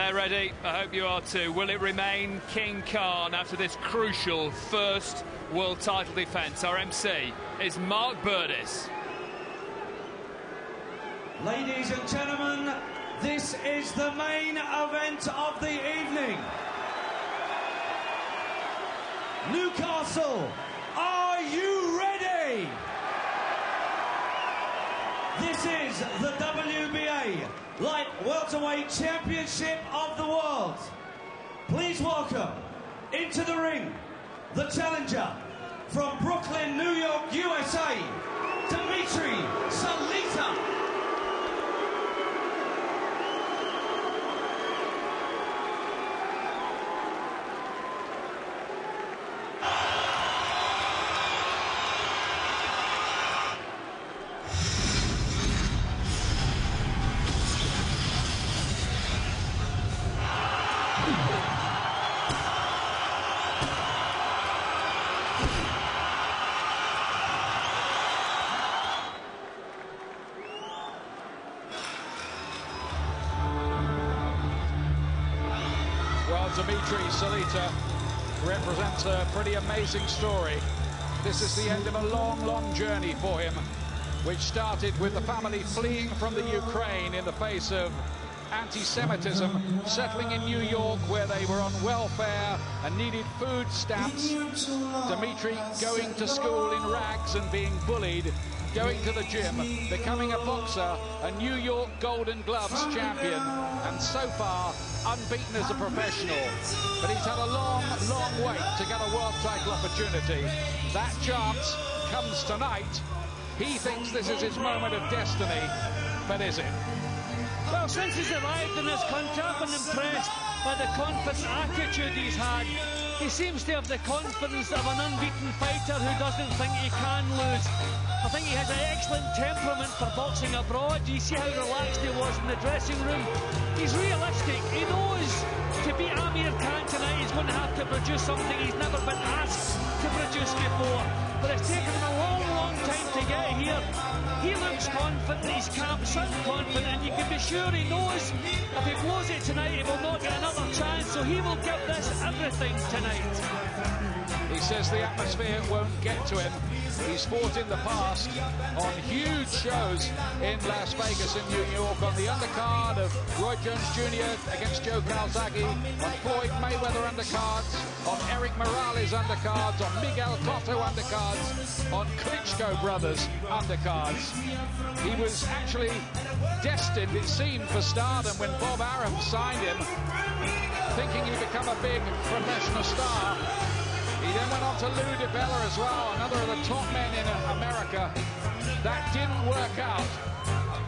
They're ready. I hope you are too. Will it remain King Khan after this crucial first world title defence? Our MC is Mark Burdis. Ladies and gentlemen, this is the main event of the evening. Newcastle, are you ready? This is the WBA Light Welterweight Championship of the World. Please welcome into the ring the challenger from Brooklyn, New York, USA, Dmitriy Salita. Dmitriy Salita represents a pretty amazing story. This is the end of a long, long journey for him, which started with the family fleeing from the Ukraine in the face of anti-Semitism, settling in New York where they were on welfare and needed food stamps. Dmitry going to school in rags and being bullied, going to the gym, becoming a boxer, a New York Golden Gloves champion, and so far unbeaten as a professional. But he's had a long, long wait to get a world title opportunity. That chance comes tonight. He thinks this is his moment of destiny, but is it? Well, since he's arrived in this country, I've been impressed by the confident attitude he's had. He seems to have the confidence of an unbeaten fighter who doesn't think he can lose. I think he has an excellent temperament for boxing abroad. You see how relaxed he was in the dressing room. He's realistic. He knows to beat Amir Khan tonight, he's going to have to produce something he's never been asked to produce before. But it's taken him a long, long time to get here. He looks confident, his camp sounds confident, and you can be sure he knows if he blows it tonight, he will not get another chance, so he will give this everything tonight. He says the atmosphere won't get to him. He's fought in the past on huge shows in Las Vegas and New York, on the undercard of Roy Jones Jr. against Joe Calzaghe, on Floyd Mayweather undercards, on Eric Morales undercards, on Miguel Cotto undercards, on Klitschko brothers undercards. He was actually destined, it seemed, for stardom when Bob Arum signed him, thinking he'd become a big professional star. He then went on to Lou DiBella as well, another of the top men in America. That didn't work out,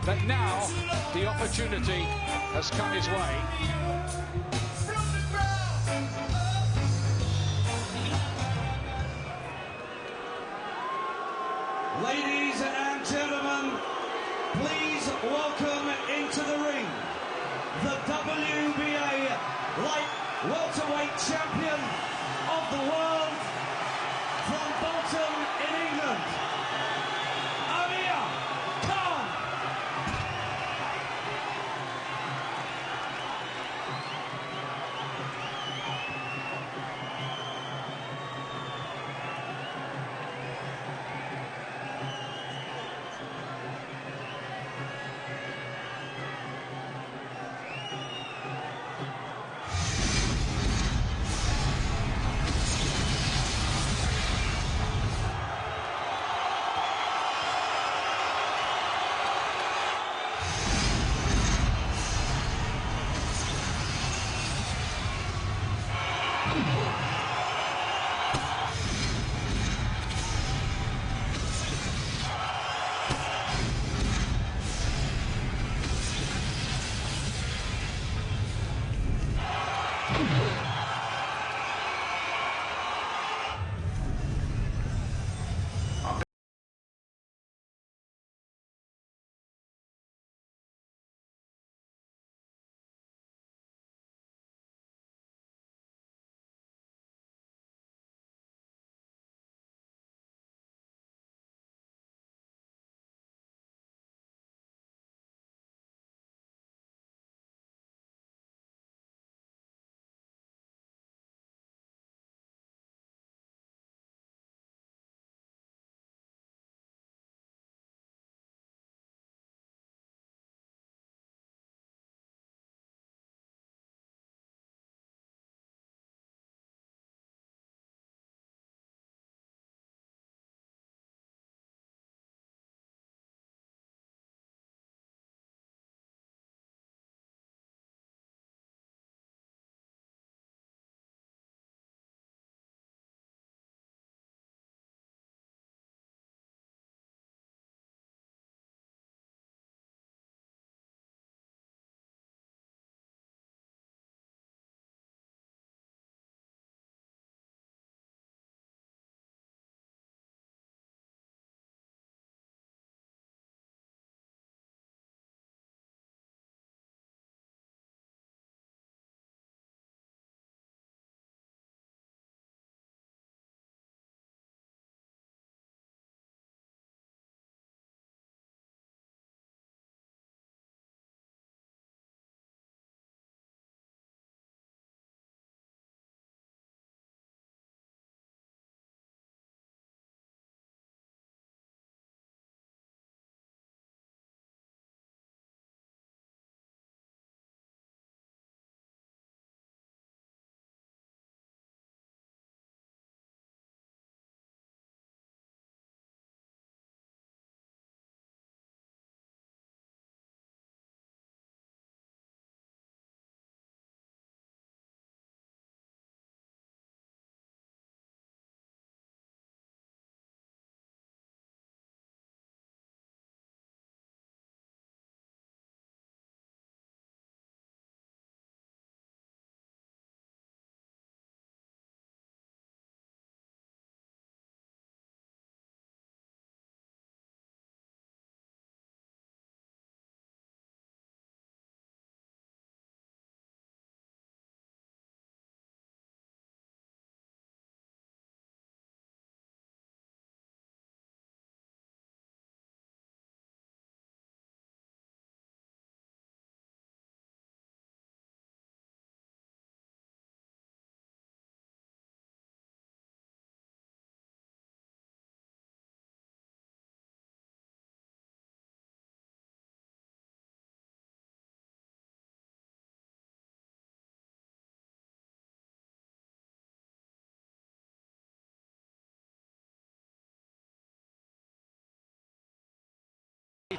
but now the opportunity has come his way. Ladies and gentlemen, please welcome into the ring the WBA Light Welterweight Champion of the world from Bolton in England, Amir Khan.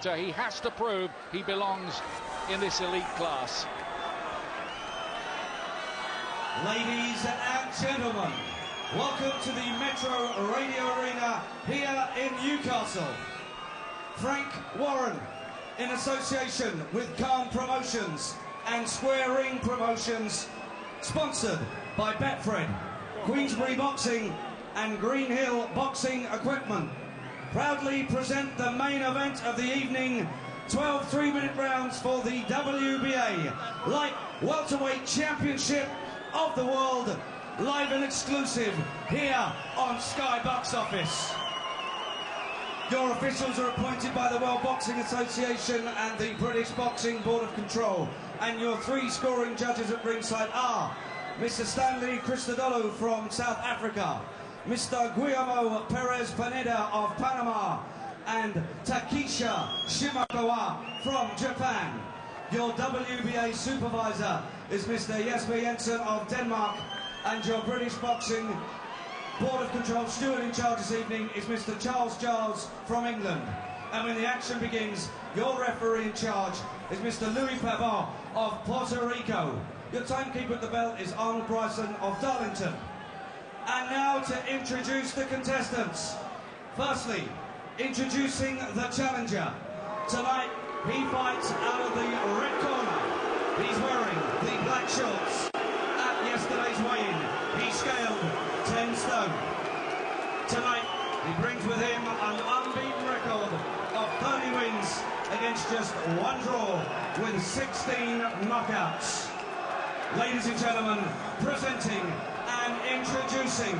Salita. He has to prove he belongs in this elite class. Ladies and gentlemen, welcome to the Metro Radio Arena here in Newcastle. Frank Warren, in association with Khan Promotions and Square Ring Promotions, sponsored by Betfred, Queensbury Boxing and Green Hill Boxing Equipment, proudly present the main event of the evening. 12 3-minute rounds for the WBA Light Welterweight Championship of the World, live and exclusive here on Sky Box Office. Your officials are appointed by the World Boxing Association and the British Boxing Board of Control, and your 3 scoring judges at ringside are Mr. Stanley Christodoulou from South Africa, Mr. Guillermo Perez Pineda of Panama, and Takisha Shimakawa from Japan. Your WBA supervisor is Mr. Jesper Jensen of Denmark, and your British Boxing Board of Control steward in charge this evening is Mr. Charles Giles from England. And when the action begins, your referee in charge is Mr. Louis Pavon of Puerto Rico. Your timekeeper at the belt is Arnold Bryson of Darlington. And now to introduce the contestants. Firstly, introducing the challenger. Tonight, he fights out of the red corner. He's wearing the black shorts. At yesterday's weigh-in, he scaled 10 stone. Tonight, he brings with him an unbeaten record of 30 wins against just 1 draw with 16 knockouts. Ladies and gentlemen, presenting and introducing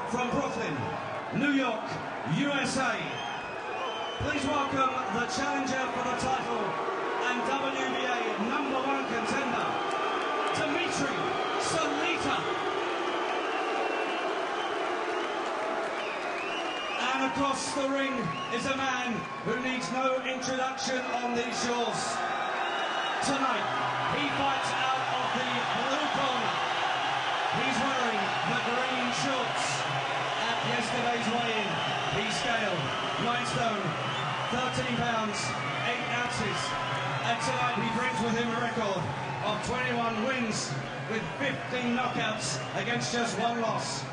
from Brooklyn, New York, USA. Please welcome the challenger for the title and WBA #1 contender, Dmitriy Salita. And across the ring is a man who needs no introduction on these shores. Tonight, he fights out of the blue corner. He's wearing the green shorts. At yesterday's weigh-in, he scaled 9 stone, 13 pounds, 8 ounces. And tonight he brings with him a record of 21 wins with 15 knockouts against just 1 loss.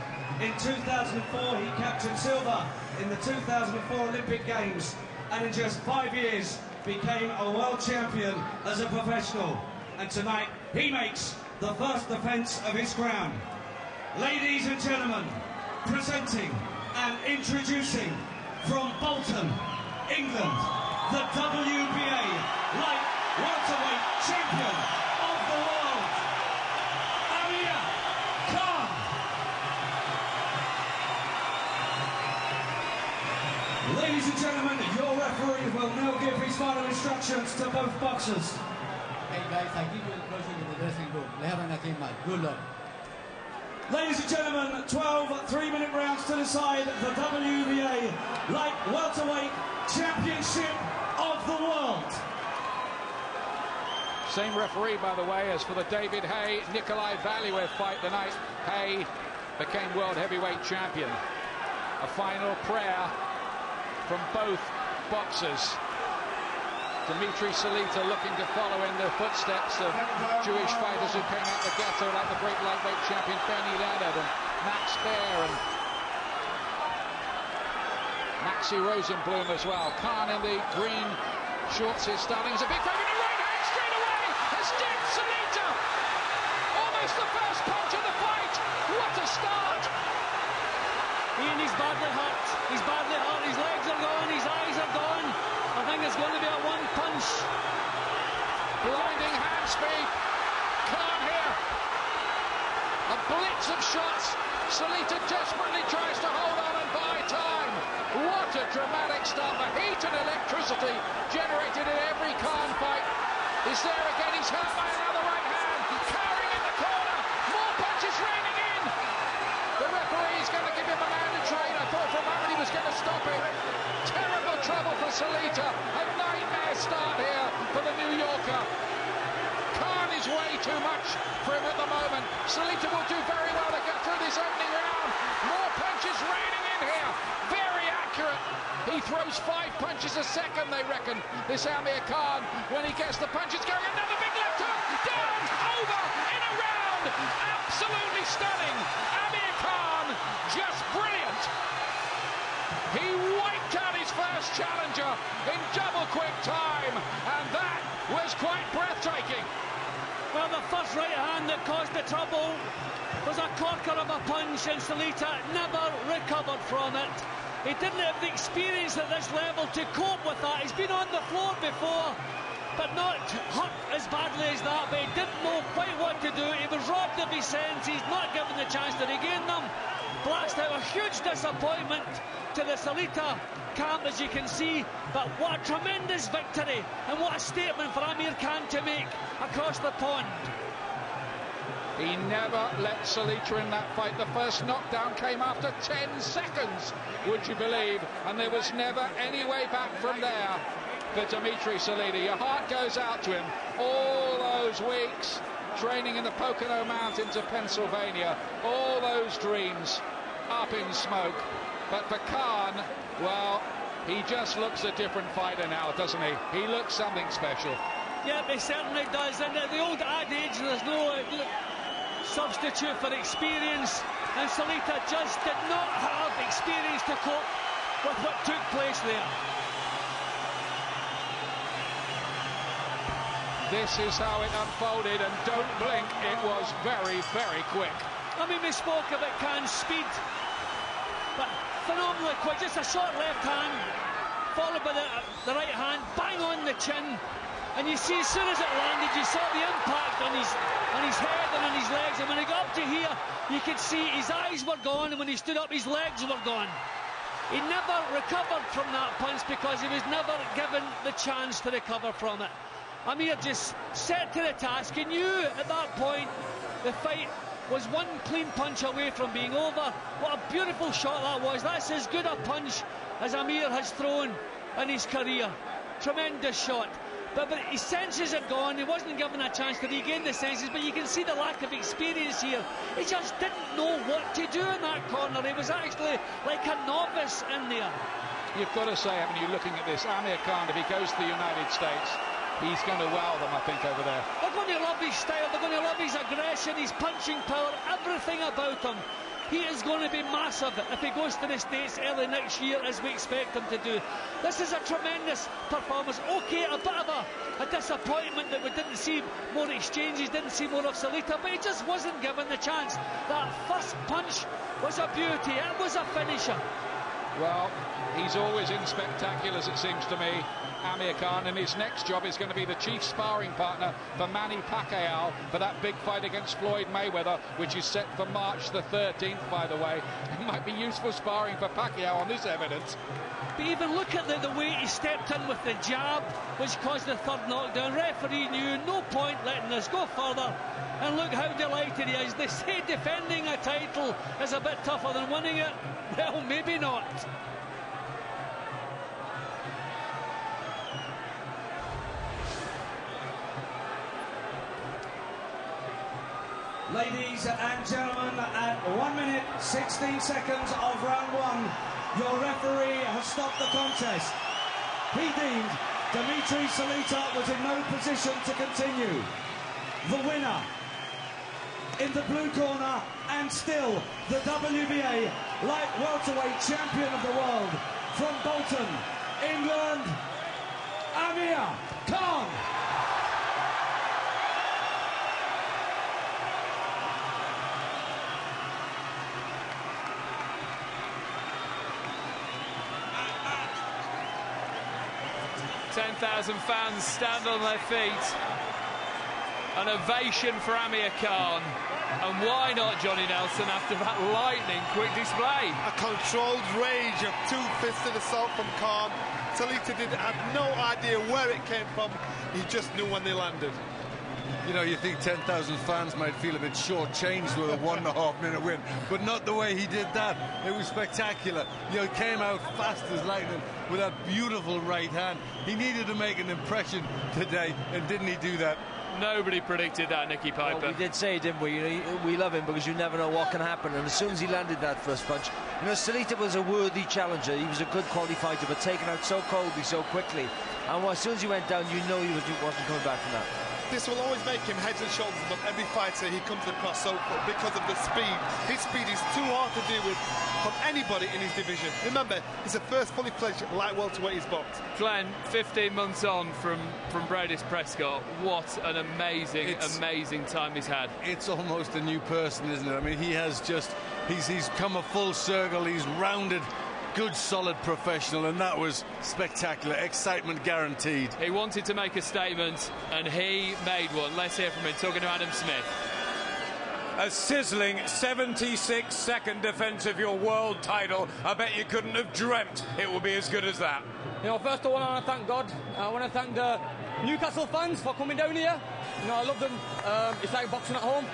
In 2004, he captured silver in the 2004 Olympic Games, and in just 5 years became a world champion as a professional. And tonight, he makes the first defence of his crown. Ladies and gentlemen, presenting and introducing from Bolton, England, the WBA Light Welterweight Champion of the World, Amir. Ladies and gentlemen, your referee will now give his final instructions to both boxers. Hey guys, I give you the closure to the dressing room. We have nothing much. Good luck. Ladies and gentlemen, 12 3-minute rounds to decide the WBA Light Welterweight Championship of the World. Same referee, by the way, as for the David Haye Nikolai Valiev fight the night Haye became world heavyweight champion. A final prayer from both boxers. Dmitriy Salita looking to follow in the footsteps of Jewish fighters who came out the ghetto, like the great lightweight champion Benny Leonard and Max Baer and Maxi Rosenblum as well. Khan in the green shorts is starting as a big favourite. A right hand straight away has dead Salita. Almost the first punch of the fight. What a start! Ian, he's badly hurt. He's badly hurt. His legs are gone. His eyes are gone. I think it's going to be a 1 punch. Blinding hand speed. Khan here. A blitz of shots. Salita desperately tries to hold on and buy time. What a dramatic start. The heat and electricity generated in every Khan fight is there again. He's held by another right hand. Cowering in the corner. More punches raining in. The referee is going to give him a mandatory. I thought for a moment he was going to stop it. Terrible trouble for Salita. A nightmare start here for the New Yorker. Khan is way too much for him at the moment. Salita will do very well to get through this opening round. More punches raining in here. Very accurate. He throws 5 punches a second, they reckon, this Amir Khan. When he gets the punches going, another big left hook, down, over, in a round. Absolutely stunning. Amir Khan, just brilliant. He wiped out his first challenger in double quick time, and that was quite breathtaking. Well, the first right hand that caused the trouble was a corker of a punch, and Salita never recovered from it. He didn't have the experience at this level to cope with that. He's been on the floor before, but not hurt as badly as that. But he didn't know quite what to do. He was robbed of his senses, not given the chance to regain them. Blast out a huge disappointment to the Salita camp, as you can see. But what a tremendous victory, and what a statement for Amir Khan to make across the pond. He never let Salita in that fight. The first knockdown came after 10 seconds, would you believe? And there was never any way back from there for Dmitriy Salita. Your heart goes out to him. All those weeks training in the Pocono Mountains of Pennsylvania, all those dreams up in smoke. But for Khan, well, he just looks a different fighter now, doesn't he? He looks something special. Yeah, he certainly does. And the old adage, there's no substitute for experience, and Salita just did not have experience to cope with what took place there. This is how it unfolded, and don't blink, it was very, very quick. I mean, we spoke about Khan's speed, but phenomenally quick. Just a short left hand, followed by the right hand, bang on the chin. And you see, as soon as it landed, you saw the impact on his head and on his legs. And when he got up to here, you could see his eyes were gone, and when he stood up, his legs were gone. He never recovered from that punch because he was never given the chance to recover from it. Amir just set to the task. He knew at that point the fight was one clean punch away from being over. What a beautiful shot that was. That's as good a punch as Amir has thrown in his career. Tremendous shot. But his senses had gone. He wasn't given a chance to regain the senses, but you can see the lack of experience here. He just didn't know what to do in that corner. He was actually like a novice in there. You've got to say, I mean, you're looking at this, Amir Khan, if he goes to the United States, he's going to wow them, I think, over there. They're going to love his style, they're going to love his aggression, his punching power, everything about him. He is going to be massive if he goes to the States early next year, as we expect him to do. This is a tremendous performance. OK, a bit of a disappointment that we didn't see more exchanges, didn't see more of Salita, but he just wasn't given the chance. That first punch was a beauty, it was a finisher. Well, he's always in spectaculars, it seems to me, Amir Khan, and his next job is going to be the chief sparring partner for Manny Pacquiao for that big fight against Floyd Mayweather, which is set for March the 13th, by the way. It might be useful sparring for Pacquiao on this evidence. But even look at the way he stepped in with the jab, which caused the third knockdown. Referee knew no point letting this go further, and look how delighted he is. They say defending a title is a bit tougher than winning it. Well, maybe not. Ladies and gentlemen, at 1 minute 16 seconds of round one, your referee has stopped the contest. He deemed Dmitriy Salita was in no position to continue. The winner in the blue corner, and still the WBA light welterweight champion of the world, from Bolton, England, Amir Khan. Ten 10,000 fans stand on their feet. An ovation for Amir Khan. And why not Johnny Nelson after that lightning quick display? A controlled rage of two-fisted assault from Khan. Salita had no idea where it came from. He just knew when they landed. You know, you think 10,000 fans might feel a bit short-changed with a 1.5 minute win, but not the way he did that. It was spectacular. You know, he came out fast as lightning with that beautiful right hand. He needed to make an impression today, and didn't he do that? Nobody predicted that, Nicky Piper. Well, we did say, didn't we? You know, we love him because you never know what can happen. And as soon as he landed that first punch, you know, Salita was a worthy challenger. He was a good quality fighter, but taken out so coldly, so quickly. And as soon as he went down, you know he wasn't coming back from that. This will always make him heads and shoulders above every fighter he comes across, so because of the speed. His speed is too hard to deal with from anybody in his division. Remember, he's the first fully fledged light welterweight he's boxed. Glenn, 15 months on from Bradis Prescott, what an amazing time he's had. It's almost a new person, isn't it? I mean, he has just, he's come a full circle, he's rounded, good solid professional, and that was spectacular. Excitement guaranteed. He wanted to make a statement and he made one. Let's hear from him, talking to Adam Smith. A sizzling 76-second defence of your world title. I bet you couldn't have dreamt it would be as good as that. You know, first of all, I want to thank God. I want to thank the Newcastle fans for coming down here. You know, I love them. It's like boxing at home.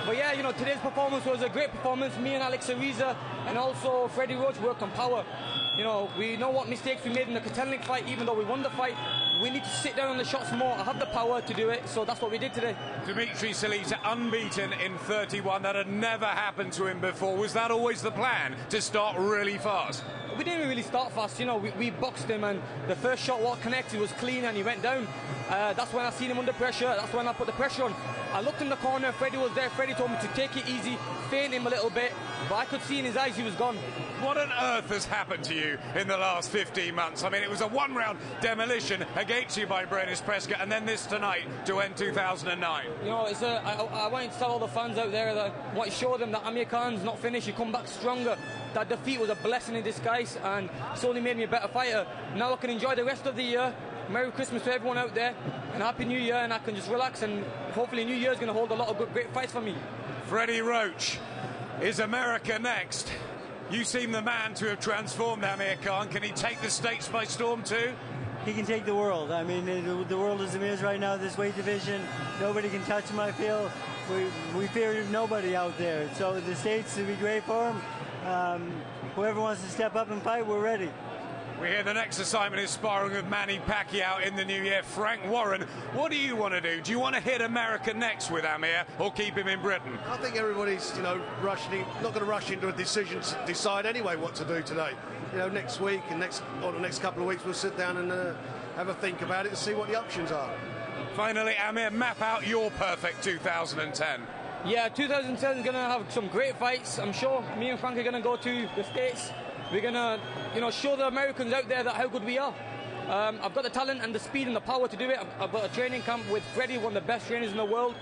But yeah, you know, today's performance was a great performance. Me and Alex Ariza and also Freddie Roach worked on power. You know, we know what mistakes we made in the Kotelnik fight, even though we won the fight. We need to sit down on the shots more. I have the power to do it, so that's what we did today. Dmitriy Salita unbeaten in 31. That had never happened to him before. Was that always the plan, to start really fast? We didn't really start fast, you know, we boxed him and the first shot what connected was clean and he went down. That's when I seen him under pressure, that's when I put the pressure on. I looked in the corner, Freddie was there, Freddie told me to take it easy, feint him a little bit, but I could see in his eyes he was gone. What on earth has happened to you in the last 15 months? I mean, it was a one-round demolition against you by Bradis Prescott, and then this tonight to end 2009. You know, I want to tell all the fans out there that I want to show them that Amir Khan's not finished, he come back stronger. That defeat was a blessing in disguise, and it's only made me a better fighter. Now I can enjoy the rest of the year. Merry Christmas to everyone out there, and Happy New Year, and I can just relax, and hopefully New Year's going to hold a lot of good, great fights for me. Freddie Roach, is America next? You seem the man to have transformed Amir Khan. Can he take the States by storm too? He can take the world. I mean, the world is Amir's right now, this weight division. Nobody can touch him, I feel. We fear nobody out there. So the States would be great for him. Whoever wants to step up and fight, we're ready. We hear the next assignment is sparring with Manny Pacquiao in the new year. Frank Warren, what do you want to do? Do you want to hit America next with Amir or keep him in Britain? I think everybody's, you know, not going to rush into a decision to decide anyway what to do today. You know, next week and the next couple of weeks we'll sit down and have a think about it and see what the options are. Finally, Amir, map out your perfect 2010. Yeah, 2010 is going to have some great fights, I'm sure. Me and Frank are going to go to the States. We're going to, you know, show the Americans out there that how good we are. I've got the talent and the speed and the power to do it. I've got a training camp with Freddie, one of the best trainers in the world.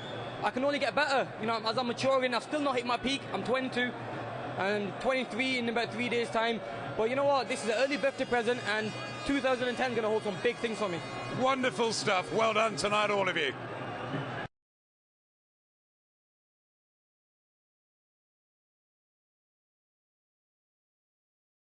I can only get better. You know, as I'm maturing, I've still not hit my peak. I'm 22 and 23 in about 3 days' time. But you know what? This is an early birthday present, and 2010 is going to hold some big things for me. Wonderful stuff. Well done tonight, all of you.